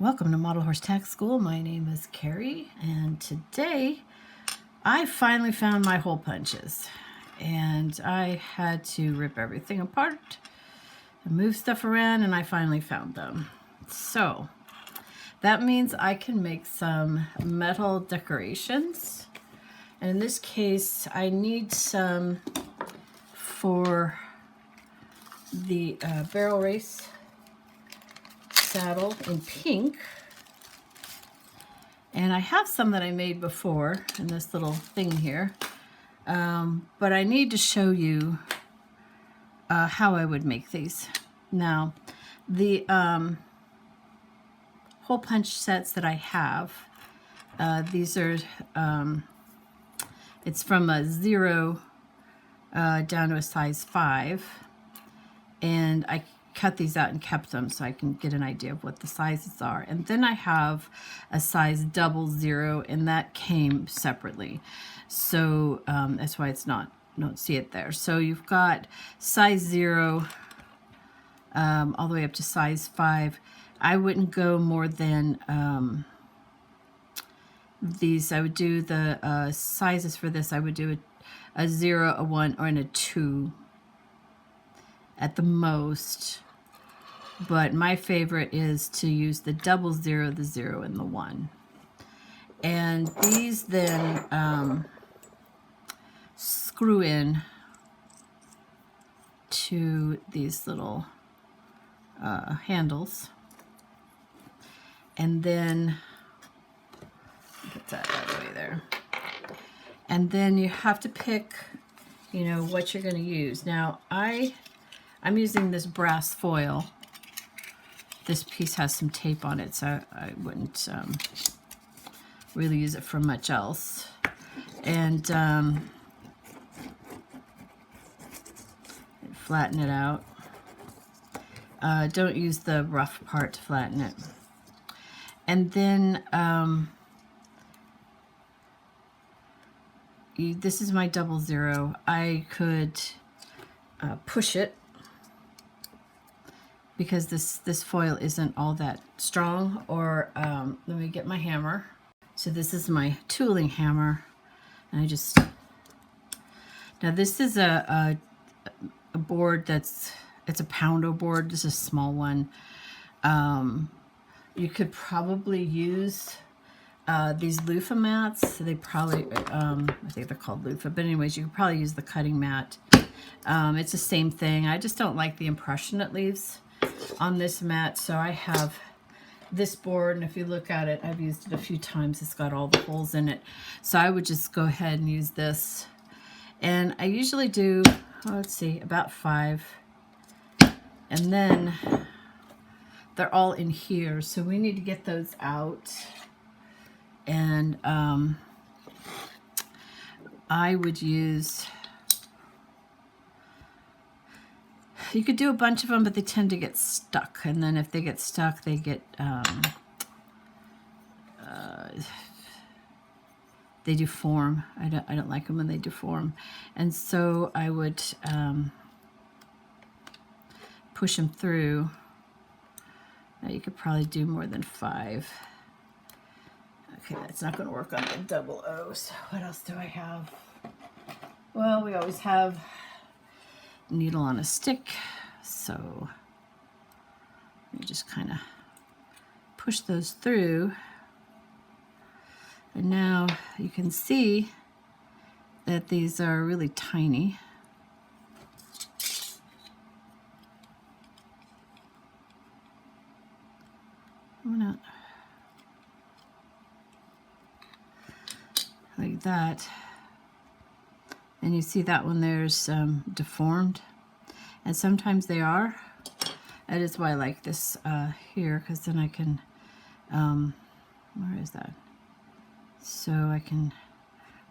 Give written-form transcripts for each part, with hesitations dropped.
Welcome to Model Horse Tack School. My name is Carrie, and today I finally found my hole punches, and I had to rip everything apart and move stuff around, and I finally found them. So that means I can make some metal decorations, and in this case I need some for the barrel race saddle in pink, and I have some that I made before in this little thing here, but I need to show you how I would make these. Now the hole punch sets that I have, these are it's from a 0 down to a size 5, and I cut these out and kept them so I can get an idea of what the sizes are. And then I have a size 00, and that came separately, so that's why it's not, don't see it there. So you've got size 0 all the way up to size 5. I wouldn't go more than these. I would do the sizes for this. I would do a 0, a 1, or a 2 at the most, but my favorite is to use the 00, the 0, and the 1. And these then screw in to these little handles, and then get that out of the way there. And then you have to pick, you know, what you're going to use. Now I'm using this brass foil. This piece has some tape on it, so I wouldn't really use it for much else. And flatten it out. Don't use the rough part to flatten it. And then this is my 00. I could push it, because this foil isn't all that strong, or let me get my hammer. So this is my tooling hammer, and I just, now this is a board it's a poundo board. This is a small one. You could probably use these loofah mats. They probably, I think they're called loofah, but anyways, you could probably use the cutting mat. It's the same thing. I just don't like the impression it leaves on this mat, so I have this board, and if you look at it, I've used it a few times. It's got all the holes in it, so I would just go ahead and use this. And I usually do, let's see, about 5, and then they're all in here, so we need to get those out. And I would use, you could do a bunch of them, but they tend to get stuck. And then if they get stuck, they get, they deform. I don't like them when they deform. And so I would push them through. Now you could probably do more than 5. Okay, that's not going to work on the 00. So what else do I have? Well, we always have needle on a stick, so you just kind of push those through, and now you can see that these are really tiny. Why not? Like that. And you see that one there's deformed, and sometimes they are. That is why I like this here, because then I can, where is that? So I can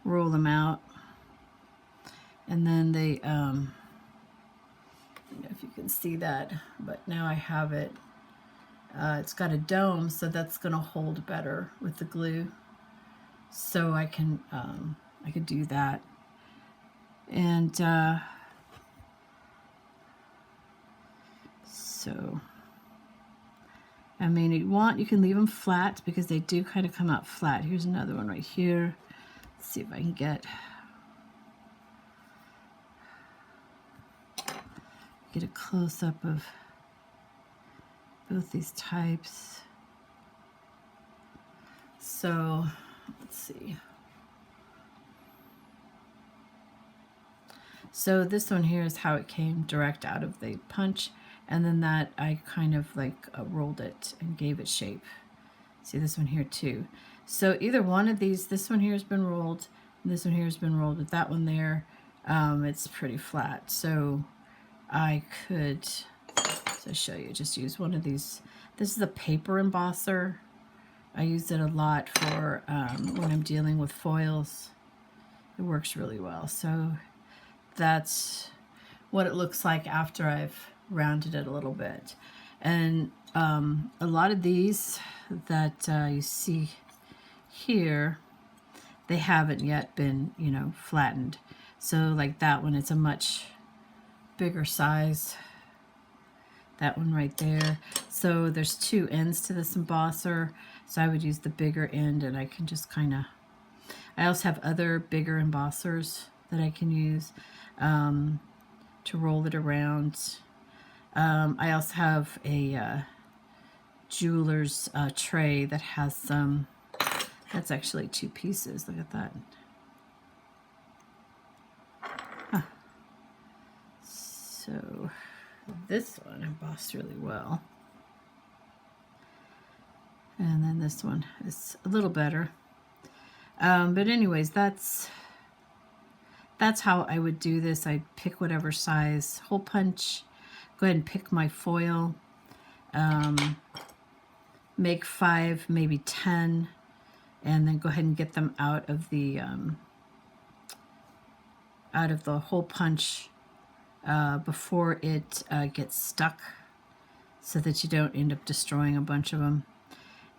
roll them out, and then they, I don't know if you can see that, but now I have it. It's got a dome, so that's going to hold better with the glue. So I can, I could do that. And so I mean, you can leave them flat because they do kind of come out flat. Here's another one right here. Let's see if I can get a close-up of both these types. So let's see. So this one here is how it came direct out of the punch, and then that I kind of like rolled it and gave it shape. See this one here too. So either one of these, this one here has been rolled, and this one here has been rolled, but that one there, it's pretty flat. So I could, to show you, just use one of these. This is a paper embosser. I use it a lot for when I'm dealing with foils. It works really well. So that's what it looks like after I've rounded it a little bit. And a lot of these that you see here, they haven't yet been, you know, flattened. So like that one, it's a much bigger size. That one right there. So there's two ends to this embosser. So I would use the bigger end, and I can just kind of, I also have other bigger embossers that I can use to roll it around. I also have a jeweler's tray that has some, that's actually two pieces. Look at that. Huh. So this one embossed really well. And then this one is a little better. But anyways, that's how I would do this. I'd pick whatever size hole punch, go ahead and pick my foil, make 5, maybe 10, and then go ahead and get them out of the hole punch before it gets stuck, so that you don't end up destroying a bunch of them.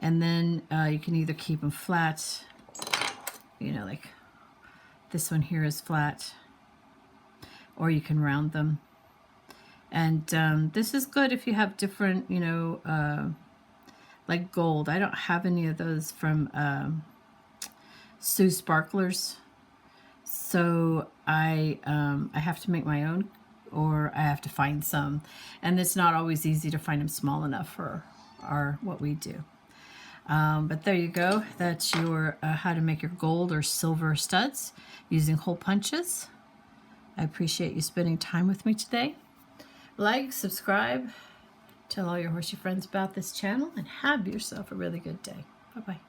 And then you can either keep them flat, you know, like this one here is flat, or you can round them. And this is good if you have different, you know, like gold. I don't have any of those from Sue Sparklers, so I have to make my own, or I have to find some, and it's not always easy to find them small enough for what we do. But there you go. That's your how to make your gold or silver studs using hole punches. I appreciate you spending time with me today. Like, subscribe, tell all your horsey friends about this channel, and have yourself a really good day. Bye-bye.